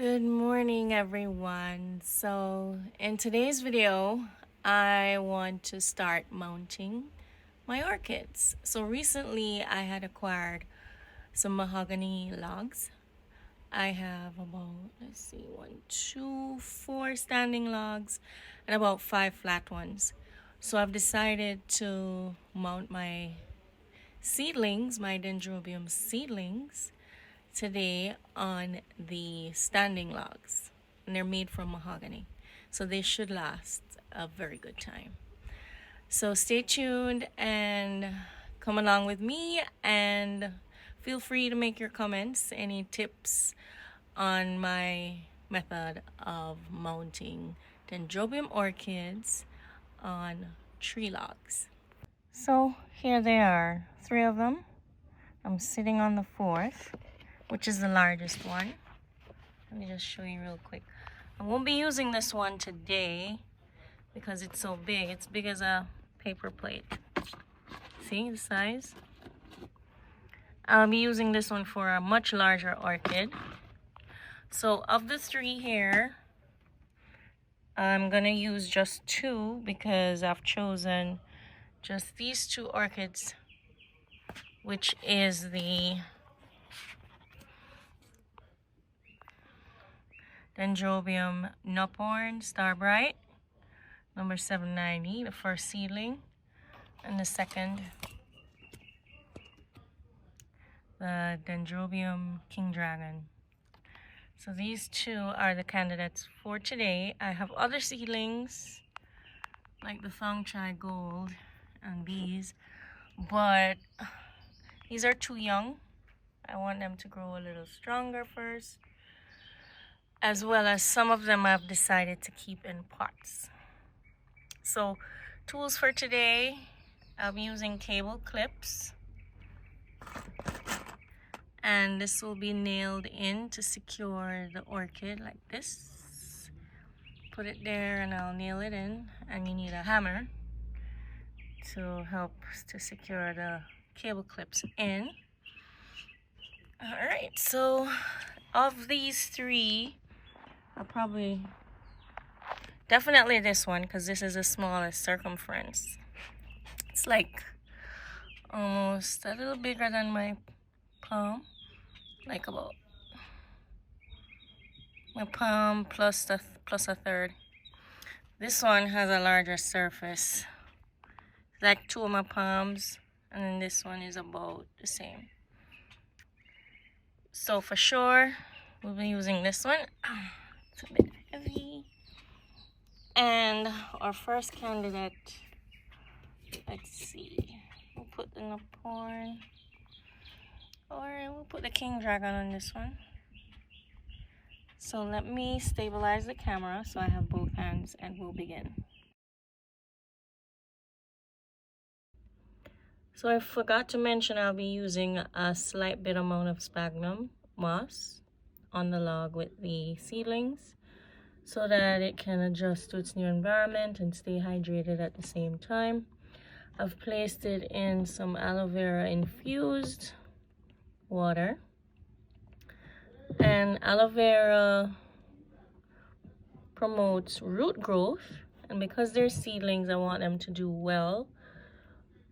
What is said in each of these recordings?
Good morning, everyone. So in today's video, I want to start mounting my orchids. So recently I had acquired some mahogany logs. I have about, let's see, 4 standing logs and about 5 flat ones. So I've decided to mount my seedlings, my dendrobium seedlings, today on the standing logs, and they're made from mahogany, so they should last a very good time. So stay tuned and come along with me, and feel free to make your comments, any tips on my method of mounting dendrobium orchids on tree logs. So here they are, 3 of them. I'm sitting on the 4th, which is the largest one. Let me just show you real quick. I won't be using this one today because it's so big. It's big as a paper plate. See the size? I'll be using this one for a much larger orchid. So of the 3 here, I'm gonna use just 2 because I've chosen just these 2 orchids, which is the Dendrobium Nuphorn Starbright, number 790, the first seedling, and the second, the Dendrobium King Dragon. So these 2 are the candidates for today. I have other seedlings, like the Thong Chai Gold and these, but these are too young. I want them to grow a little stronger first, as well as some of them I've decided to keep in pots. So tools for today, I'll be using cable clips, and this will be nailed in to secure the orchid like this. Put it there and I'll nail it in, and you need a hammer to help to secure the cable clips in. Alright, so of these 3, I'll probably definitely this one, because this is the smallest circumference. It's like almost a little bigger than my palm, like about my palm plus a third. This one has a larger surface, like 2 of my palms, and then this one is about the same. So for sure we'll be using this one. It's a bit heavy. And our first candidate, let's see, we'll put the Nuphorn, or we'll put the King Dragon on this one. So let me stabilize the camera so I have both hands, and we'll begin. So I forgot to mention I'll be using a slight bit amount of sphagnum moss on the log with the seedlings so that it can adjust to its new environment and stay hydrated at the same time. I've placed it in some aloe vera infused water, and aloe vera promotes root growth, and because they're seedlings I want them to do well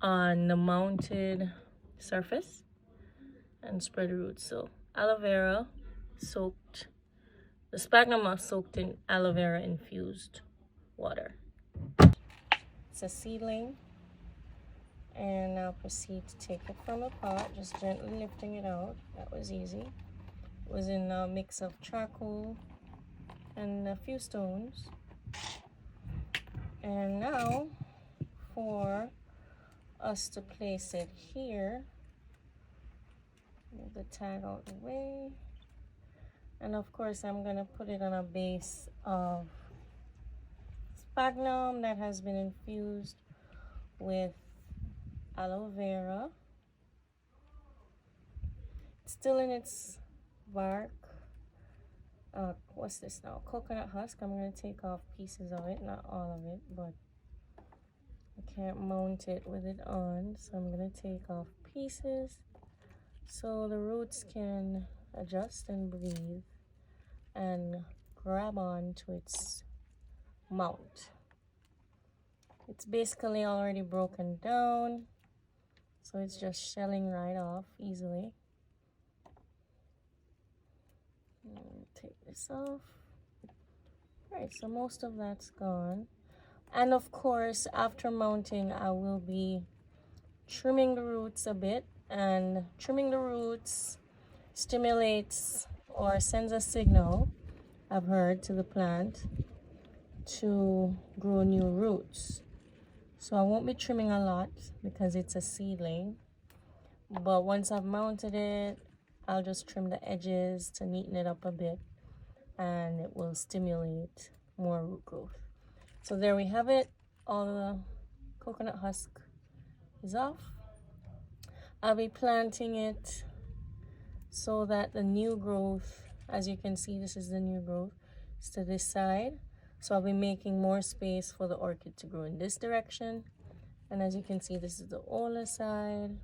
on the mounted surface and spread roots. So aloe vera soaked, the sphagnum moss soaked in aloe vera infused water. It's a seedling, and I'll proceed to take it from the pot, just gently lifting it out. That was easy. It was in a mix of charcoal and a few stones. And now for us to place it here, move the tag out the way, and of course I'm gonna put it on a base of sphagnum that has been infused with aloe vera. It's still in its bark. What's this now? Coconut husk. I'm gonna take off pieces of it, not all of it, but I can't mount it with it on, so I'm gonna take off pieces so the roots can adjust and breathe and grab on to its mount. It's basically already broken down, so it's just shelling right off easily. Take this off. Alright, so most of that's gone. And of course, after mounting, I will be trimming the roots a bit, and trimming the roots stimulates or sends a signal, I've heard, to the plant to grow new roots. So I won't be trimming a lot because it's a seedling, but once I've mounted it, I'll just trim the edges to neaten it up a bit, and it will stimulate more root growth. So there we have it. All the coconut husk is off. I'll be planting it so that the new growth, as you can see, this is the new growth, is to this side. So I'll be making more space for the orchid to grow in this direction. And as you can see, this is the older side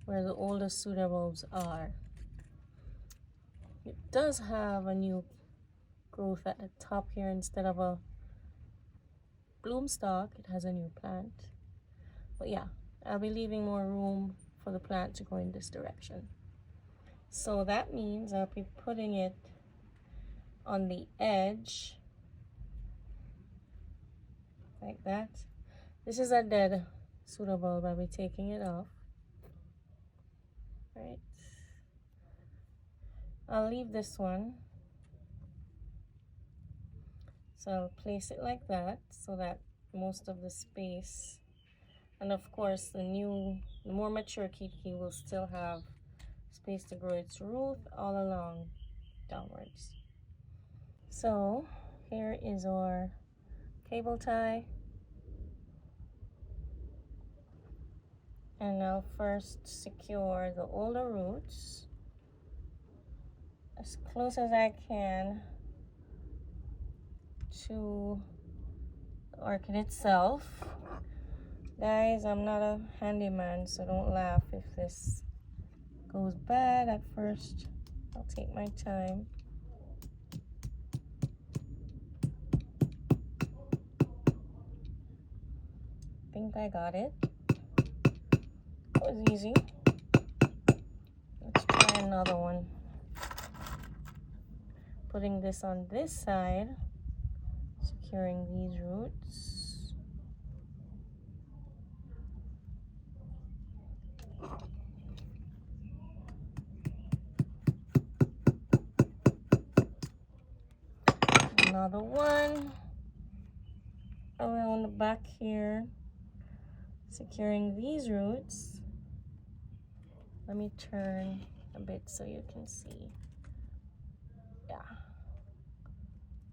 where the older pseudobulbs are. It does have a new growth at the top here. Instead of a bloom stalk, it has a new plant. But yeah, I'll be leaving more room for the plant to go in this direction. So that means I'll be putting it on the edge like that. This is a dead pseudobulb. I'll be taking it off. Right. I'll leave this one. So I'll place it like that so that most of the space, and of course the more mature kiki will still have space to grow its root all along downwards. So here is our cable tie, and I'll first secure the older roots as close as I can to the orchid itself. Guys, I'm not a handyman, so don't laugh if this goes bad at first. I'll take my time. I think I got it. That was easy. Let's try another one. Putting this on this side, securing these roots. Another one around the back here, securing these roots. Let me turn a bit so you can see. Yeah.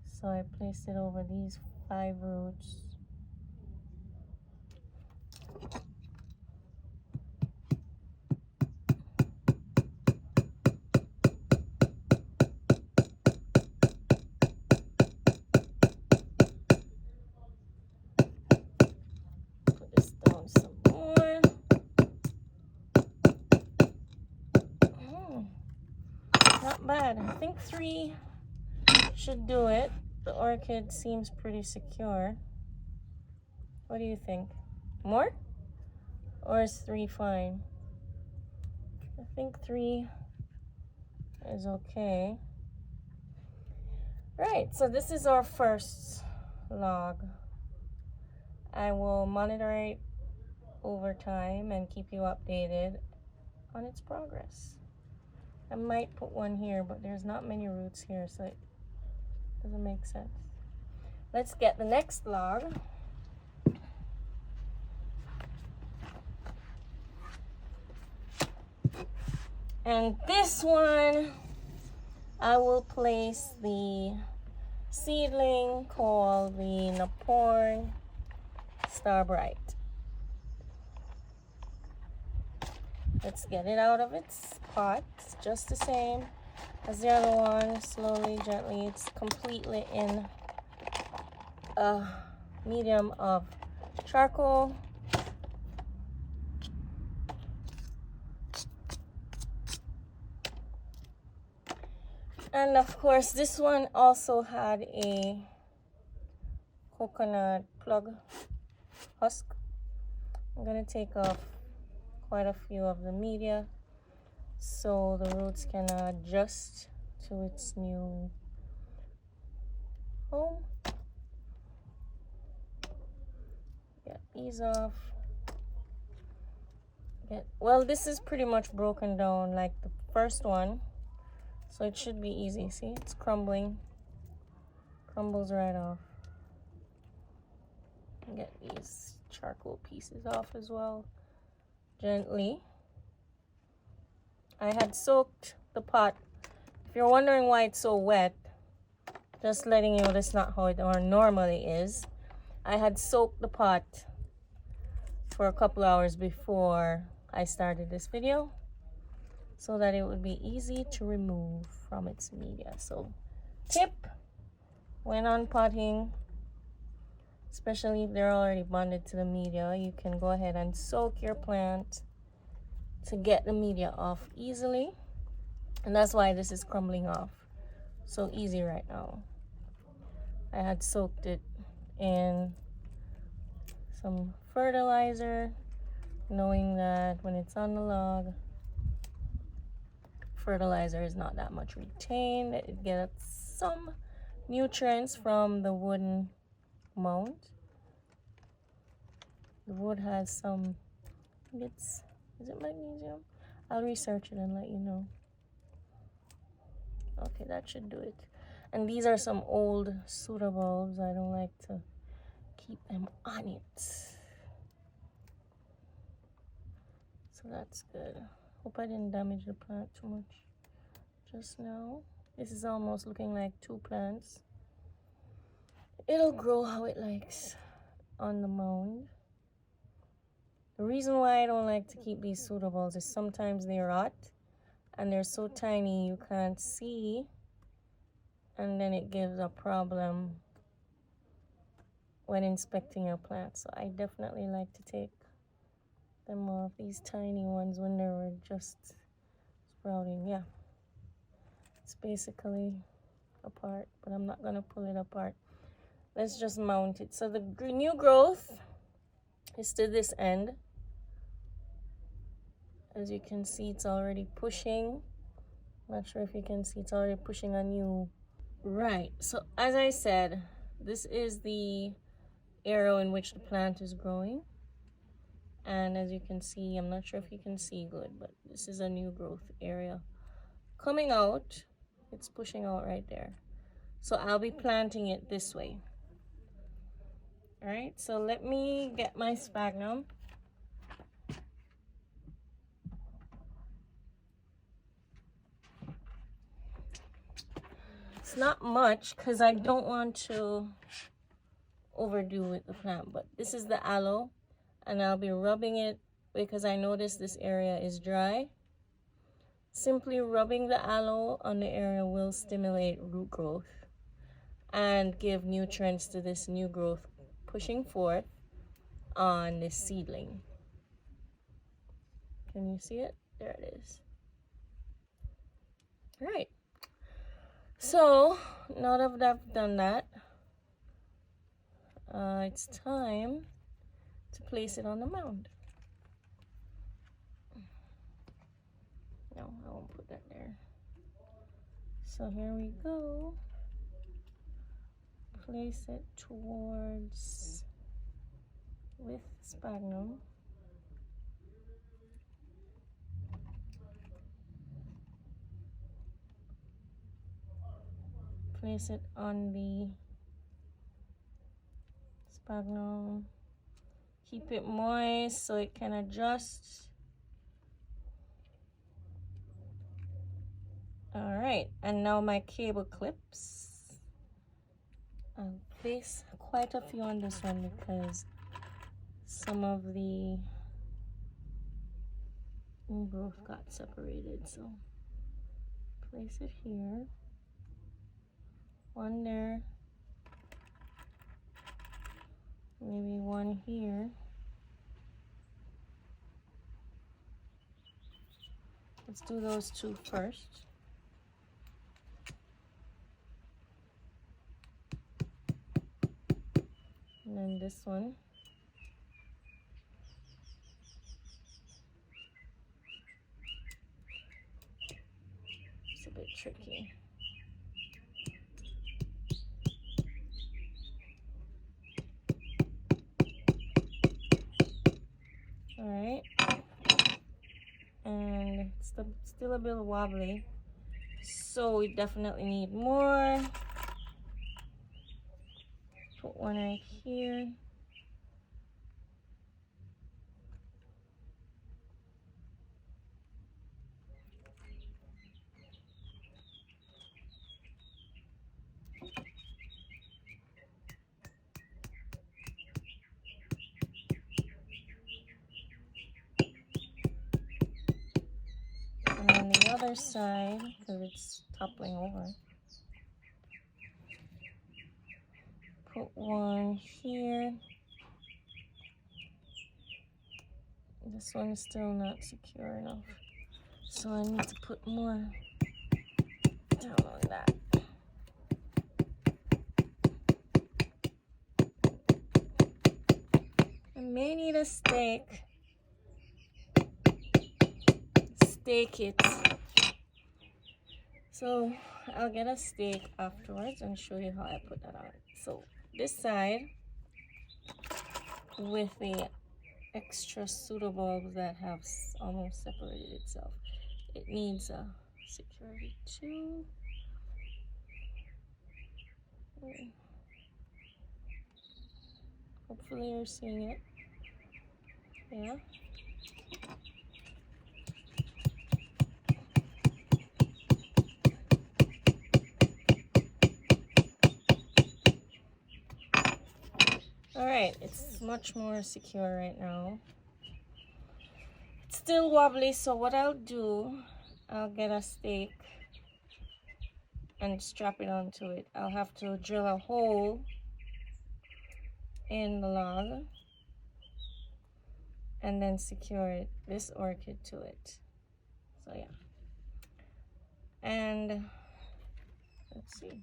So I placed it over these 5 roots. Put this down some more. Not bad. I think 3 should do it. The orchid seems pretty secure. What do you think? More? Or is 3 fine? I think 3 is okay. Right, so this is our first log. I will monitor it over time and keep you updated on its progress. I might put one here, but there's not many roots here, so it doesn't make sense. Let's get the next log. And this one, I will place the seedling called the Naporn Starbright. Let's get it out of its pot. It's just the same as the other one. Slowly, gently. It's completely in a medium of charcoal. And of course, this one also had a coconut plug husk. I'm going to take off quite a few of the media so the roots can adjust to its new home. Get these off. Well, this is pretty much broken down like the first one, so it should be easy. See, it's crumbling. Crumbles right off. Get these charcoal pieces off as well, gently. I had soaked the pot. If you're wondering why it's so wet, just letting you know that's not how it normally is. I had soaked the pot for a couple hours before I started this video so that it would be easy to remove from its media. So tip when on potting, especially if they're already bonded to the media, you can go ahead and soak your plant to get the media off easily. And that's why this is crumbling off so easy right now. I had soaked it in some fertilizer, knowing that when it's on the log, fertilizer is not that much retained. It gets some nutrients from the wooden mound. The wood has some, is it magnesium? I'll research it and let you know. Okay, that should do it. And these are some old pseudobulbs. I don't like to keep them on it. So that's good. Hope I didn't damage the plant too much just now. This is almost looking like two plants. It'll grow how it likes on the mound. The reason why I don't like to keep these pseudobulbs is sometimes they rot and they're so tiny you can't see, and then it gives a problem when inspecting your plants. So I definitely like to take them off, these tiny ones, when they were just sprouting. Yeah, it's basically apart, but I'm not gonna pull it apart. Let's just mount it. So the new growth is to this end. As you can see, it's already pushing. Not sure if you can see, it's already pushing on you. Right, so as I said, this is the area in which the plant is growing. And as you can see, I'm not sure if you can see good, but this is a new growth area. Coming out, it's pushing out right there. So I'll be planting it this way. All right, so let me get my sphagnum. It's not much because I don't want to overdo with the plant, but this is the aloe, and I'll be rubbing it because I noticed this area is dry. Simply rubbing the aloe on the area will stimulate root growth and give nutrients to this new growth pushing forth on this seedling. Can you see it? There it is. All right. So now that I've done that, it's time to place it on the mound. No, I won't put that there. So here we go. Place it towards with sphagnum. Place it on the sphagnum. Keep it moist so it can adjust. All right, and now my cable clips. I'll place quite a few on this one because some of the new growth got separated. So place it here. One there. Maybe one here. Let's do those two first. then this one. It's a bit tricky. Alright. And it's still a bit wobbly. So we definitely need more. Put one right here. And on the other side, because it's toppling over, put one here. This one is still not secure enough, so I need to put more down on that. I may need a stake. Stake it. So I'll get a stake afterwards and show you how I put that on. So this side, with the extra pseudobulbs that have almost separated itself, it needs a security too. Hopefully you're seeing it. Yeah. Alright, it's much more secure right now. It's still wobbly, so what I'll do, I'll get a stake and strap it onto it. I'll have to drill a hole in the log and then secure this orchid to it. So yeah. And let's see.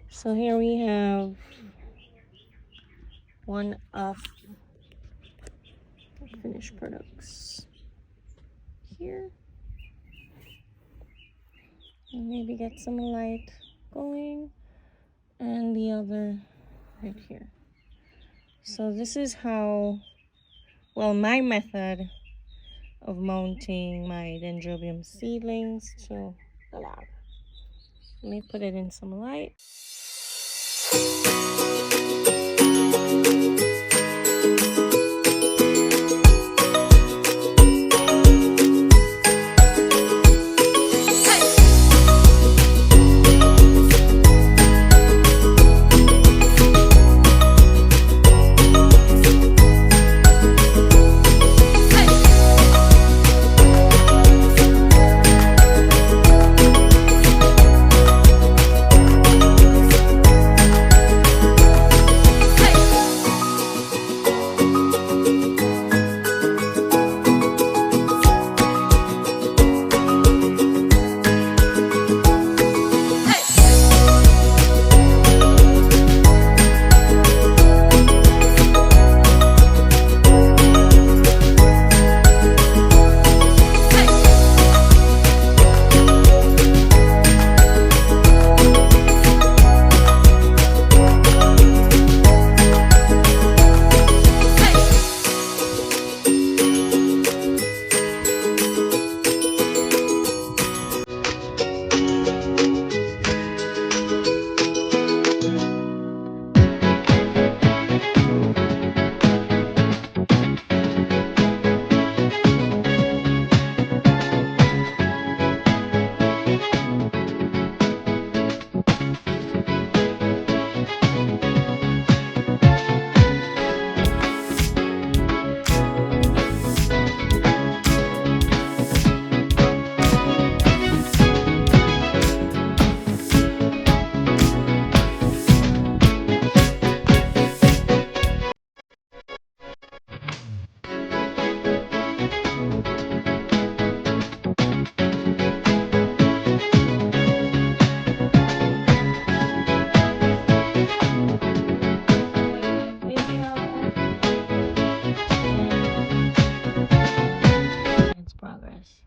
So here we have one of the finished products here. And maybe get some light going, and the other right here. So this is how, well, my method of mounting my dendrobium seedlings to the log. Let me put it in some light.